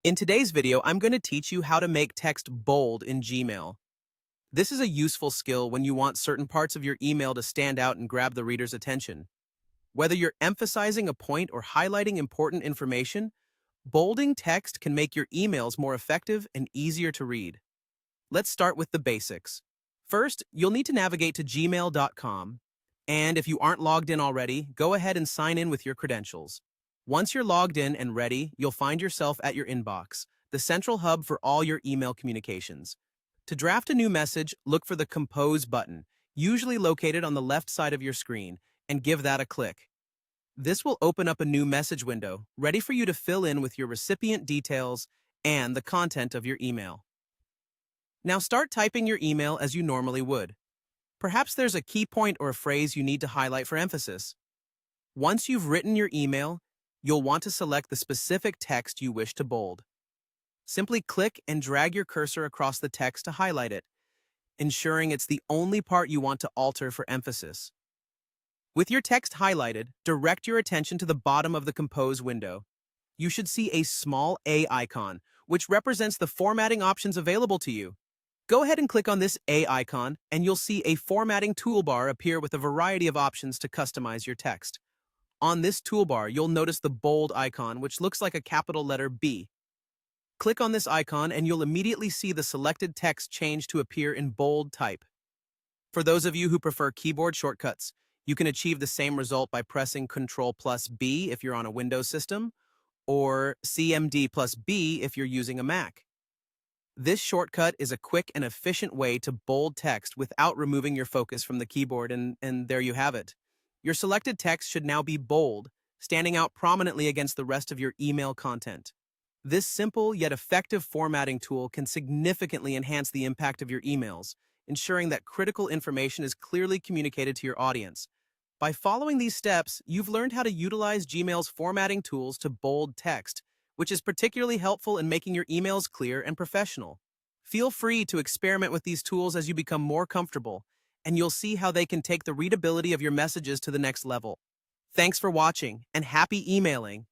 In today's video, I'm going to teach you how to make text bold in Gmail. This is a useful skill when you want certain parts of your email to stand out and grab the reader's attention. Whether you're emphasizing a point or highlighting important information, bolding text can make your emails more effective and easier to read. Let's start with the basics. First, you'll need to navigate to gmail.com, and if you aren't logged in already, go ahead and sign in with your credentials. Once you're logged in and ready, you'll find yourself at your inbox, the central hub for all your email communications. To draft a new message, look for the Compose button, usually located on the left side of your screen, and give that a click. This will open up a new message window, ready for you to fill in with your recipient details and the content of your email. Now start typing your email as you normally would. Perhaps there's a key point or a phrase you need to highlight for emphasis. Once you've written your email, you'll want to select the specific text you wish to bold. Simply click and drag your cursor across the text to highlight it, ensuring it's the only part you want to alter for emphasis. With your text highlighted, direct your attention to the bottom of the Compose window. You should see a small A icon, which represents the formatting options available to you. Go ahead and click on this A icon, and you'll see a formatting toolbar appear with a variety of options to customize your text. On this toolbar, you'll notice the bold icon, which looks like a capital letter B. Click on this icon, and you'll immediately see the selected text change to appear in bold type. For those of you who prefer keyboard shortcuts, you can achieve the same result by pressing Ctrl+B if you're on a Windows system, or CMD+B if you're using a Mac. This shortcut is a quick and efficient way to bold text without removing your focus from the keyboard, and there you have it. Your selected text should now be bold, standing out prominently against the rest of your email content. This simple yet effective formatting tool can significantly enhance the impact of your emails, ensuring that critical information is clearly communicated to your audience. By following these steps, you've learned how to utilize Gmail's formatting tools to bold text, which is particularly helpful in making your emails clear and professional. Feel free to experiment with these tools as you become more comfortable, and you'll see how they can take the readability of your messages to the next level. Thanks for watching, and happy emailing!